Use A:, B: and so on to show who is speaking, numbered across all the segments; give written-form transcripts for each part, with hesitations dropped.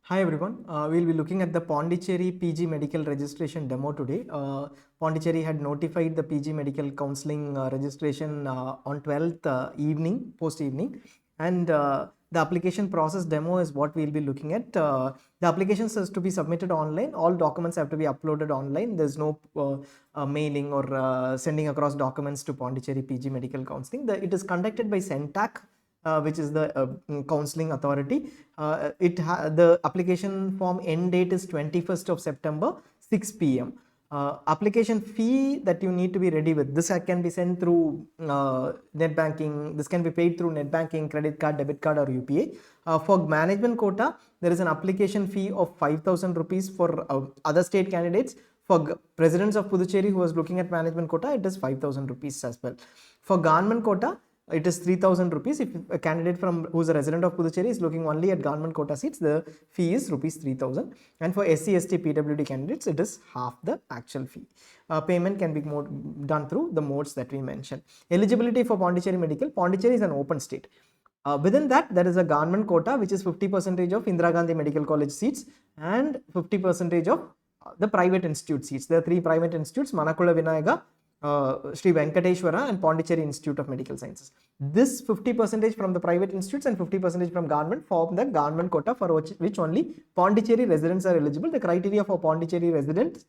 A: Hi everyone, we'll be looking at the Pondicherry PG medical registration demo today. Pondicherry had notified the PG medical counseling registration on 12th post evening, and the application process demo is what we'll be looking at. The applications is to be submitted online. All documents have to be uploaded online. There's no mailing or sending across documents to Pondicherry PG medical counseling. It is conducted by CENTAC, which is the counseling authority. The application form end date is 21st of September, 6 p.m. Application fee that you need to be ready with. This can be sent through net banking. This can be paid through net banking, credit card, debit card, or UPA. For management quota, there is an application fee of 5,000 rupees for other state candidates. For residents of Puducherry who was looking at management quota, it is 5,000 rupees as well. For government quota, it is 3,000 rupees. If a candidate who is a resident of Puducherry is looking only at government quota seats, the fee is rupees 3,000. And for SC, ST, PWD candidates, it is half the actual fee. Payment can be done through the modes that we mentioned. Eligibility for Pondicherry Medical. Pondicherry is an open state. Within that, there is a government quota, which is 50% of Indira Gandhi Medical College seats and 50% of the private institute seats. There are 3 private institutes: Manakula Vinayaga, Sri Venkateshwara, and Pondicherry Institute of Medical Sciences. This 50% from the private institutes and 50% from government form the government quota for which only Pondicherry residents are eligible. The criteria for Pondicherry residents,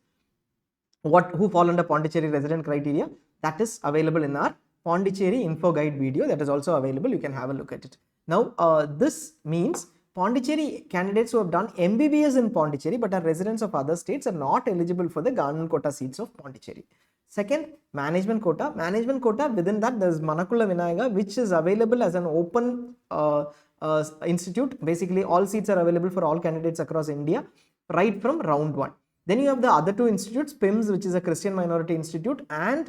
A: who fall under Pondicherry resident criteria, that is available in our Pondicherry info guide video that is also available. You can have a look at it. Now, this means Pondicherry candidates who have done MBBS in Pondicherry but are residents of other states are not eligible for the government quota seats of Pondicherry. Second, management quota. Management quota, within that there is Manakula Vinayaga, which is available as an open institute. Basically, all seats are available for all candidates across India right from round 1. Then you have the other 2 institutes, PIMS, which is a Christian minority institute, and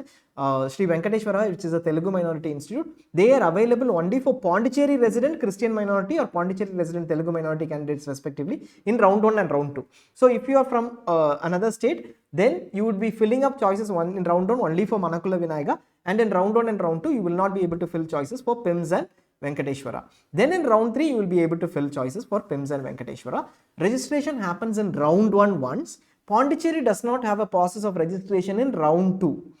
A: Sri Venkateshwara, which is a Telugu minority institute. They are available only for Pondicherry resident Christian minority or Pondicherry resident Telugu minority candidates respectively in round 1 and round 2. So if you are from another state, then you would be filling up choices in round 1 only for Manakula Vinayaga, and in round 1 and round 2 you will not be able to fill choices for PIMS and Venkateshwara. Then in round 3 you will be able to fill choices for PIMS and Venkateshwara. Registration happens in round 1 once. Pondicherry does not have a process of registration in round 2.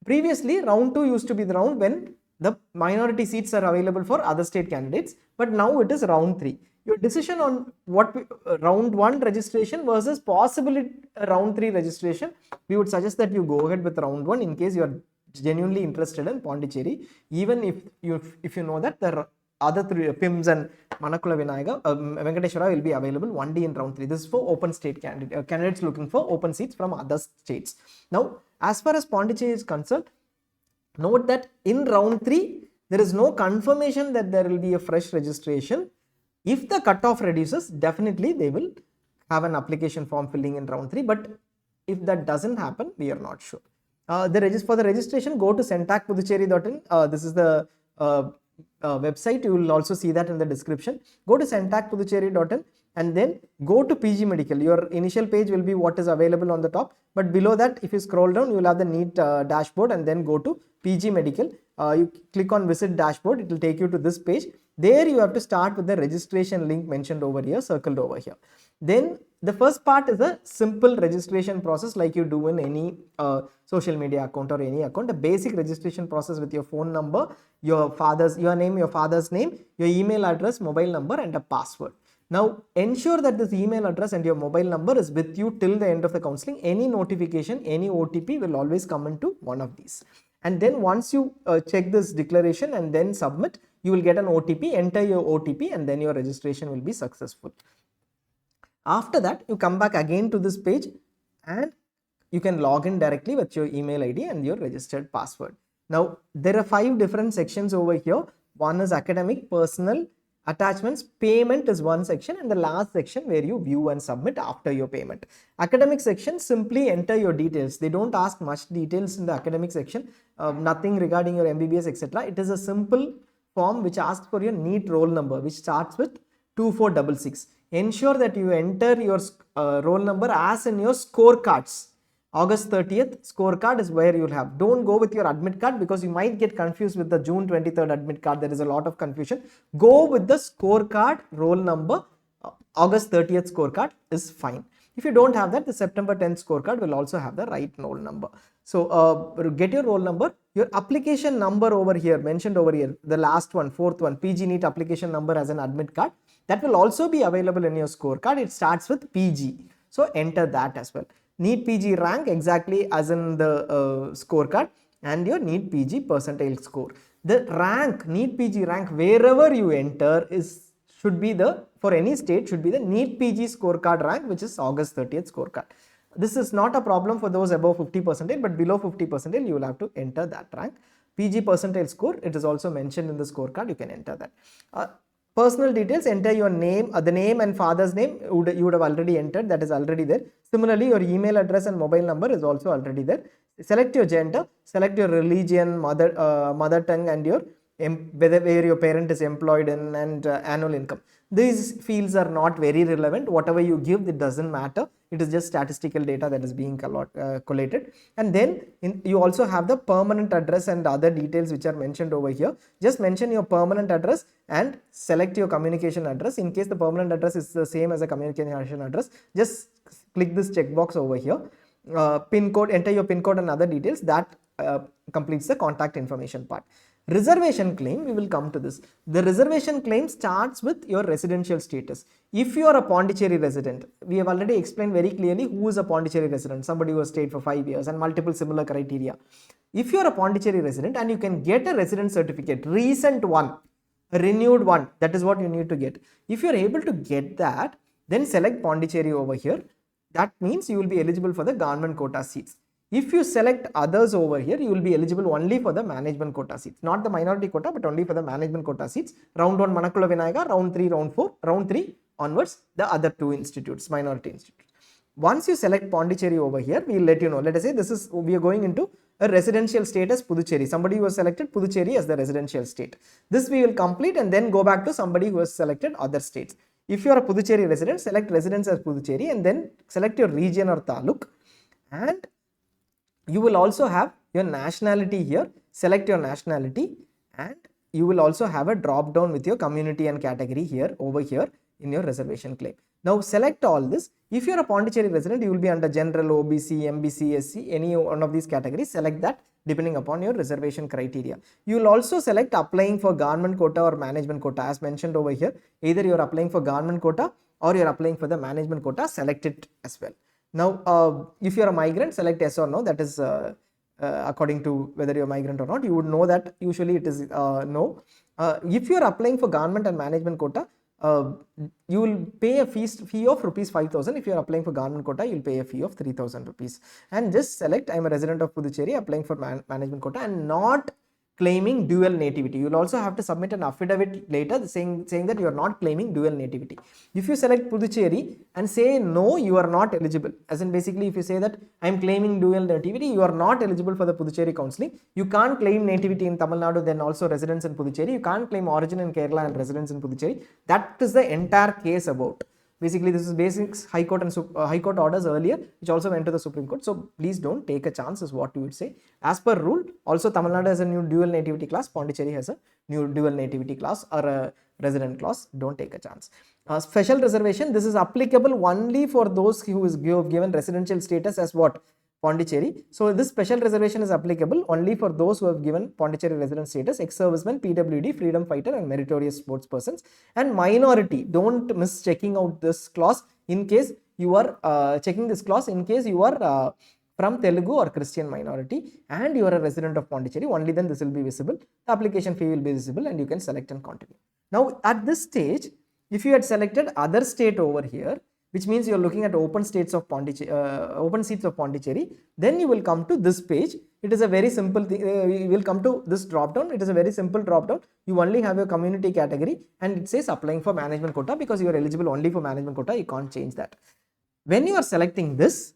A: Previously, round 2 used to be the round when the minority seats are available for other state candidates, but now it is round 3. Your decision on round 1 registration versus possibly round 3 registration, we would suggest that you go ahead with round 1 in case you are genuinely interested in Pondicherry, even if you know that the other 3 PIMS and Manakula Vinayaga, Venkateshwara will be available only in round 3. This is for open state candidates looking for open seats from other states. Now, as far as Pondicherry is concerned, note that in round 3, there is no confirmation that there will be a fresh registration. If the cutoff reduces, definitely they will have an application form filling in round 3. But if that doesn't happen, we are not sure. For the registration, go to centacpuducherry.in. This is the website. You will also see that in the description. Go to centacpuducherry.in and then go to PG Medical. Your initial page will be what is available on the top, but below that, if you scroll down, you will have the NEET dashboard, and then go to PG Medical. You click on visit dashboard, it will take you to this page. There you have to start with the registration link mentioned over here, circled over here. Then the first part is a simple registration process like you do in any social media account or any account. A basic registration process with your phone number, your name, your father's name, your email address, mobile number, and a password. Now ensure that this email address and your mobile number is with you till the end of the counseling. Any notification, any OTP will always come into one of these. And then once you check this declaration and then submit, you will get an OTP. Enter your OTP and then your registration will be successful. After that, you come back again to this page and you can log in directly with your email ID and your registered password. Now, there are 5 different sections over here. One is academic, personal, attachments, payment is one section, and the last section where you view and submit after your payment. Academic section, simply enter your details. They don't ask much details in the academic section, nothing regarding your MBBS, etc. It is a simple form which asks for your NEET roll number, which starts with 2466. Ensure that you enter your roll number as in your scorecards. August 30th scorecard is where you'll have. Don't go with your admit card because you might get confused with the June 23rd admit card. There is a lot of confusion. Go with the scorecard roll number August 30th scorecard is fine. If you don't have that, the September 10th scorecard will also have the right roll number. So get your roll number, your application number over here, mentioned over here, the last one, fourth one, PG NEET application number as an admit card, that will also be available in your scorecard. It starts with PG. So enter that as well. NEET PG rank exactly as in the scorecard, and your NEET PG percentile score. The rank, NEET PG rank, wherever you enter should be the, for any state, should be the NEET PG scorecard rank, which is August 30th scorecard. This is not a problem for those above 50 percentile, but below 50 percentile, you will have to enter that rank. PG percentile score, it is also mentioned in the scorecard, you can enter that. Personal details, enter your name, the name and father's name, you would have already entered, that is already there. Similarly, your email address and mobile number is also already there. Select your gender, select your religion, mother tongue, and your where your parent is employed in, and annual income. These fields are not very relevant. Whatever you give, it doesn't matter. It is just statistical data that is being collated. And then you also have the permanent address and other details which are mentioned over here. Just mention your permanent address and select your communication address. In case the permanent address is the same as a communication address, just click this checkbox over here. PIN code, enter your PIN code and other details. That completes the contact information part. Reservation claim, we will come to this. The reservation claim starts with your residential status. If you are a Pondicherry resident, we have already explained very clearly who is a Pondicherry resident, somebody who has stayed for 5 years and multiple similar criteria. If you are a Pondicherry resident and you can get a residence certificate, recent one, a renewed one, that is what you need to get. If you are able to get that, then select Pondicherry over here. That means you will be eligible for the government quota seats. If you select others over here, you will be eligible only for the management quota seats, not the minority quota, but only for the management quota seats. Round 1 Manakula Vinayaga, round 3, round 4, round 3 onwards, the other 2 institutes, minority institutes. Once you select Pondicherry over here, we will let you know. Let us say this is, we are going into a residential state as Puducherry. Somebody who has selected Puducherry as the residential state. This we will complete and then go back to somebody who has selected other states. If you are a Puducherry resident, select residence as Puducherry and then select your region or taluk, and you will also have your nationality here. Select your nationality and you will also have a drop down with your community and category here over here in your reservation claim. Now select all this. If you are a Pondicherry resident, you will be under general, OBC, MBC, SC, any one of these categories. Select that depending upon your reservation criteria. You will also select applying for government quota or management quota as mentioned over here. Either you are applying for government quota or you are applying for the management quota, select it as well. Now, if you are a migrant, select yes or no. That is according to whether you are a migrant or not. You would know that usually it is no. If you are applying for government and management quota, you will pay a fee of rupees 5,000. If you are applying for government quota, you will pay a fee of 3,000 rupees. And just select I am a resident of Puducherry applying for management quota and not claiming dual nativity. You will also have to submit an affidavit later saying that you are not claiming dual nativity. If you select Puducherry and say no, you are not eligible. As in basically if you say that I am claiming dual nativity, you are not eligible for the Puducherry counselling. You can't claim nativity in Tamil Nadu then also residence in Puducherry. You can't claim origin in Kerala and residence in Puducherry. That is the entire case about. Basically, this is basics High Court and High Court orders earlier, which also went to the Supreme Court. So please don't take a chance, is what you would say. As per rule, also Tamil Nadu has a new dual nativity class. Pondicherry has a new dual nativity class or a resident class. Don't take a chance. Special reservation. This is applicable only for those who is given residential status as what? Pondicherry. So this special reservation is applicable only for those who have given Pondicherry resident status, ex-servicemen, PWD, freedom fighter and meritorious sports persons. And minority, don't miss checking out this clause in case you are checking this clause in case you are from Telugu or Christian minority and you are a resident of Pondicherry, only then this will be visible. The application fee will be visible and you can select and continue. Now at this stage, if you had selected other state over here, which means you are looking at open states of Pondicherry, open seats of Pondicherry, then you will come to this page. It is a very simple thing. You will come to this drop down. It is a very simple drop down. You only have your community category and it says applying for management quota because you are eligible only for management quota. You can't change that. When you are selecting this,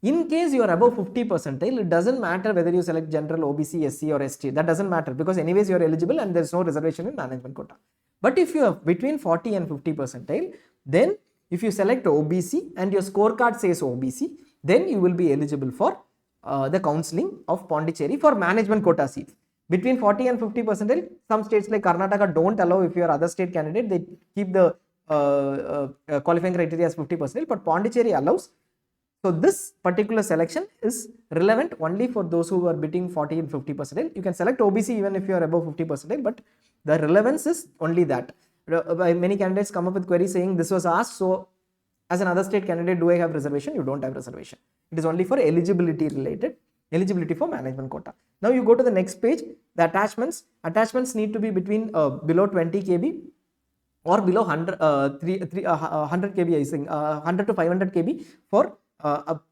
A: in case you are above 50 percentile, it doesn't matter whether you select general, OBC, SC or ST. That doesn't matter because anyways you are eligible and there is no reservation in management quota. But if you are between 40 and 50 percentile, then if you select OBC and your scorecard says OBC, then you will be eligible for the counselling of Pondicherry for management quota seats. Between 40 and 50 percentile, some states like Karnataka don't allow if you are other state candidate, they keep the qualifying criteria as 50%, but Pondicherry allows. So this particular selection is relevant only for those who are between 40 and 50%. You can select OBC even if you are above 50%, but the relevance is only that. Many candidates come up with queries saying this was asked, so as another state candidate, do I have reservation? You don't have reservation. It is only for eligibility related, eligibility for management quota. Now you go to the next page, the attachments. Attachments need to be between below 20 kb or below 100 kb, I think 100 to 500 kb for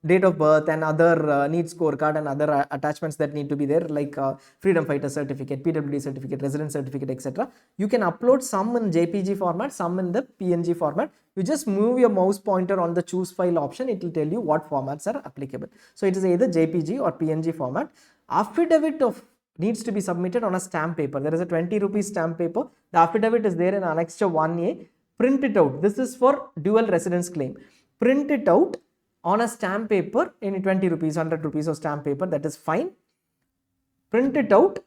A: date of birth and other NEET scorecard and other attachments that need to be there, like freedom fighter certificate, PWD certificate, resident certificate, etc. You can upload some in JPG format, some in the PNG format. You just move your mouse pointer on the choose file option, it will tell you what formats are applicable. So it is either JPG or PNG format. Affidavit of needs to be submitted on a stamp paper. There is a 20 rupees stamp paper. The affidavit is there in annexure 1A. Print it out. This is for dual residence claim. Print it out on a stamp paper in 20 rupees, 100 rupees of stamp paper, that is fine. Print it out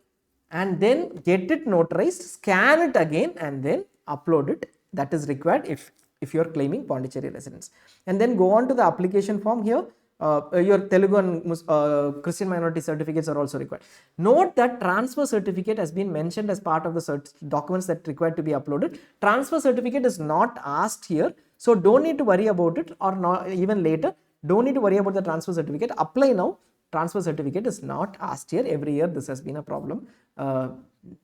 A: and then get it notarized, scan it again and then upload it. That is required if you are claiming Pondicherry residence. And then go on to the application form here. Your Telugu and Christian minority certificates are also required. Note that transfer certificate has been mentioned as part of the documents that required to be uploaded. Transfer certificate is not asked here, so don't need to worry about it, or not even later. Don't need to worry about the transfer certificate. Apply now. Transfer certificate is not asked here. Every year this has been a problem,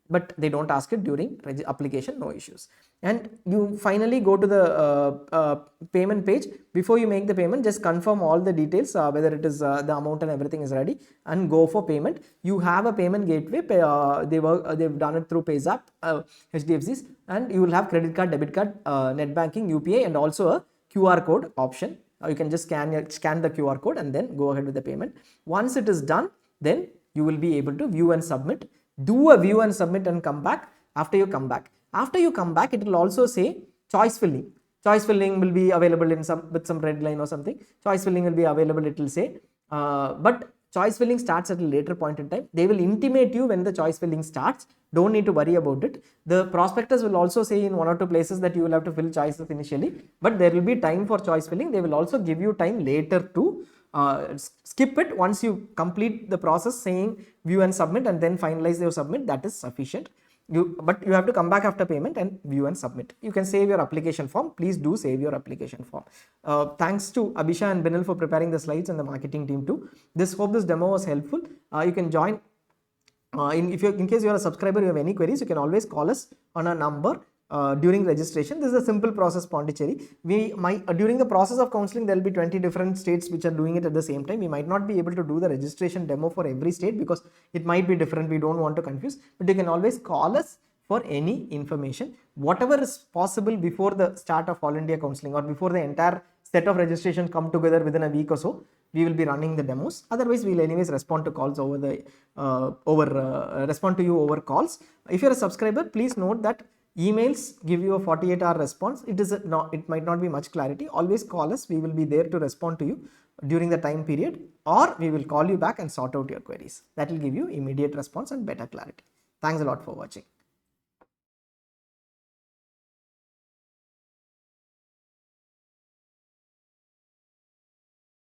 A: but they don't ask it during application, no issues. And you finally go to the payment page. Before you make the payment, just confirm all the details, whether it is the amount and everything is ready, and go for payment. You have a payment gateway. They've done it through PayZapp, HDFCs, and you will have credit card, debit card, net banking, UPI, and also a QR code option. You can just scan the QR code and then go ahead with the payment. Once it is done, then you will be able to view and submit. Do a view and submit and come back. After you come back, it will also say choice filling. Choice filling will be available in with some red line or something. Choice filling will be available, it will say, but choice filling starts at a later point in time. They will intimate you when the choice filling starts. Don't need to worry about it. The prospectus will also say in one or two places that you will have to fill choices initially, but there will be time for choice filling. They will also give you time later to skip it. Once you complete the process saying view and submit and then finalize your submit, that is sufficient. But you have to come back after payment and view and submit. You can save your application form. Please do save your application form. Thanks to Abhisha and Binil for preparing the slides, and the marketing team too. Hope this demo was helpful. You can join. In case you are a subscriber, you have any queries, you can always call us on a number during registration. This is a simple process, Pondicherry. During the process of counseling, there will be 20 different states which are doing it at the same time. We might not be able to do the registration demo for every state because it might be different. We don't want to confuse, but you can always call us for any information. Whatever is possible before the start of All India Counselling or before the entire set of registration come together within a week or so, we will be running the demos. Otherwise, we will anyways respond to calls over the respond to you over calls. If you're a subscriber, please note that emails give you a 48-hour response. It might not be much clarity. Always call us. We will be there to respond to you during the time period, or we will call you back and sort out your queries. That will give you immediate response and better clarity. Thanks a lot for watching.